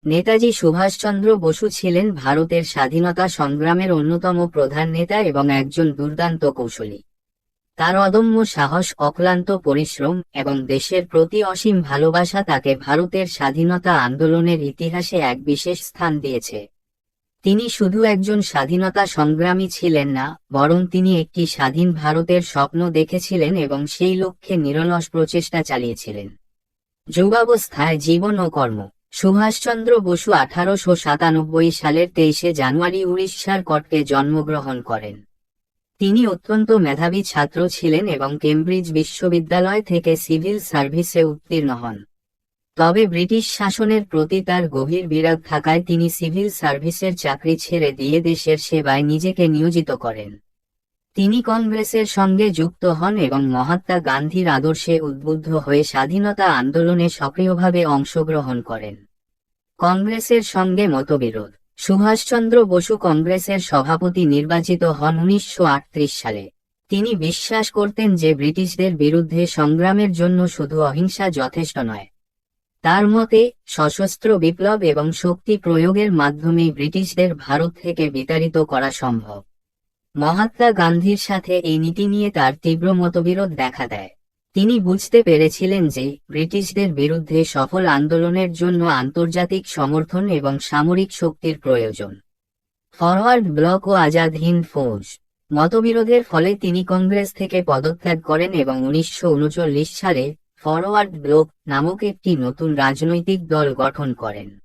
নেতাজি সুভাষচন্দ্র বসু ছিলেন ভারতের স্বাধীনতা সংগ্রামের অন্যতম প্রধান নেতা এবং একজন দুর্দান্ত কৌশলী। তার অদম্য সাহস, অক্লান্ত পরিশ্রম এবং দেশের প্রতি অসীম ভালোবাসা তাকে ভারতের স্বাধীনতা আন্দোলনের ইতিহাসে এক বিশেষ স্থান দিয়েছে। তিনি শুধু একজন স্বাধীনতা সংগ্রামী ছিলেন না, বরং তিনি একটি স্বাধীন ভারতের স্বপ্ন দেখেছিলেন এবং সেই লক্ষ্যে নিরলস প্রচেষ্টা চালিয়েছিলেন। যুবাবস্থায় জীবন ও কর্ম। সুভাষচন্দ্র বসু 1897 সালের 23 জানুয়ারি উড়িষ্যার কটকে জন্মগ্রহণ করেন। তিনি অত্যন্ত মেধাবী ছাত্র ছিলেন এবং কেমব্রিজ বিশ্ববিদ্যালয় থেকে সিভিল সার্ভিসে উত্তীর্ণ হন। তবে ব্রিটিশ শাসনের প্রতি তার গভীর বিরাগ থাকায় তিনি সিভিল সার্ভিসের চাকরি ছেড়ে দিয়ে দেশের সেবায় নিজেকে নিয়োজিত করেন। তিনি কংগ্রেসের সঙ্গে যুক্ত হন এবং মহাত্মা গান্ধীর আদর্শে উদ্বুদ্ধ হয়ে স্বাধীনতা আন্দোলনে সক্রিয়ভাবে অংশগ্রহণ করেন। কংগ্রেসের সঙ্গে মতবিরোধ। সুভাষচন্দ্র বসু কংগ্রেসের সভাপতি নির্বাচিত হন 1938 সালে। তিনি বিশ্বাস করতেন যে ব্রিটিশদের বিরুদ্ধে সংগ্রামের জন্য শুধু অহিংসা যথেষ্ট নয়। তার মতে, সশস্ত্র বিপ্লব এবং শক্তি প্রয়োগের মাধ্যমেই ব্রিটিশদের ভারত থেকে বিতাড়িত করা সম্ভব। মহাত্মা গান্ধীর সাথে এই নীতি নিয়ে তার তীব্র মতবিরোধ দেখা দেয়। তিনি বুঝতে পেরেছিলেন যে ব্রিটিশদের বিরুদ্ধে সফল আন্দোলনের জন্য আন্তর্জাতিক সমর্থন এবং সামরিক শক্তির প্রয়োজন। ফরওয়ার্ড ব্লক ও আজাদ হিন্দ ফৌজ। মতবিরোধের ফলে তিনি কংগ্রেস থেকে পদত্যাগ করেন এবং 1939 সালে ফরওয়ার্ড ব্লক নামক একটি নতুন রাজনৈতিক দল গঠন করেন।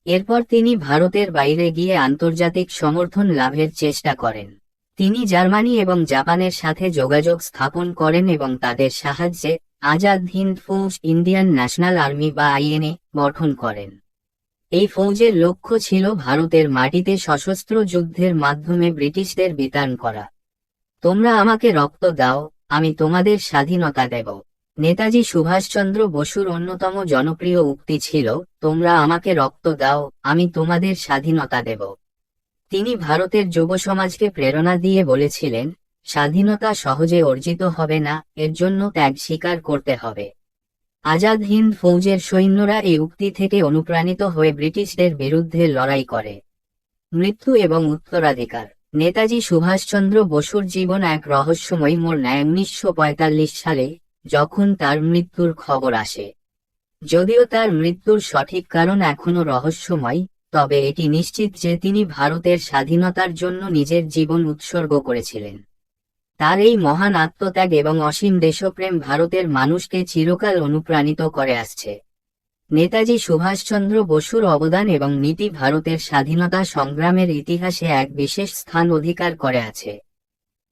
এরপর তিনি ভারতের বাইরে গিয়ে আন্তর্জাতিক সমর্থন লাভের চেষ্টা করেন। তিনি জার্মানি এবং জাপানের সাথে যোগাযোগ স্থাপন করেন এবং তাদের সাহায্যে Azad Hind Fauj, Indian National Army বা আইএনএ গঠন করেন। এই ফৌজের লক্ষ্য ছিল ভারতের মাটিতে সশস্ত্র যুদ্ধের মাধ্যমে ব্রিটিশদের বিতাড়ন করা। তোমরা আমাকে রক্ত দাও, আমি তোমাদের স্বাধীনতা দেব। নেতাজি সুভাষচন্দ্র বসুর অন্যতম জনপ্রিয় উক্তি ছিল, তোমরা আমাকে রক্ত দাও, আমি তোমাদের স্বাধীনতা দেব। তিনি ভারতের যুব সমাজকে প্রেরণা দিয়ে বলেছিলেন, স্বাধীনতা সহজে অর্জিত হবে না, এর জন্য ত্যাগ স্বীকার করতে হবে। আজাদ হিন্দ ফৌজের সৈন্যরা এই উক্তি থেকে অনুপ্রাণিত হয়ে ব্রিটিশদের বিরুদ্ধে লড়াই করে। মৃত্যু এবং উত্তরাধিকার। নেতাজি সুভাষচন্দ্র বসুর জীবন এক রহস্যময় মোড় নেয় 1945 সালে, যখন তার মৃত্যুর খবর আসে। যদিও তার মৃত্যুর সঠিক কারণ এখনও রহস্যময়, তবে এটি নিশ্চিত যে তিনি ভারতের স্বাধীনতার জন্য নিজের জীবন উৎসর্গ করেছিলেন। তার এই মহান আত্মত্যাগ এবং অসীম দেশপ্রেম ভারতের মানুষকে চিরকাল অনুপ্রাণিত করে আসছে। নেতাজি সুভাষচন্দ্র বসুর অবদান এবং নীতি ভারতের স্বাধীনতা সংগ্রামের ইতিহাসে এক বিশেষ স্থান অধিকার করে আছে।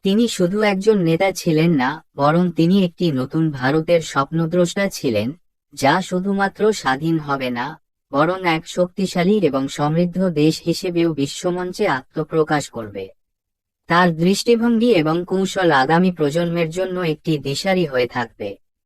তিনি শুধু একজন নেতা ছিলেন না, বরং তিনি একটি নতুন ভারতের স্বপ্নদ্রষ্টা ছিলেন, যা শুধুমাত্র স্বাধীন হবে না, বরং এক শক্তিশালী এবং সমৃদ্ধ দেশ হিসেবেও বিশ্বমঞ্চে আত্মপ্রকাশ করবে। তার দৃষ্টিভঙ্গি এবং কৌশল আগামী প্রজন্মের জন্য একটি দিশারি হয়ে থাকবে।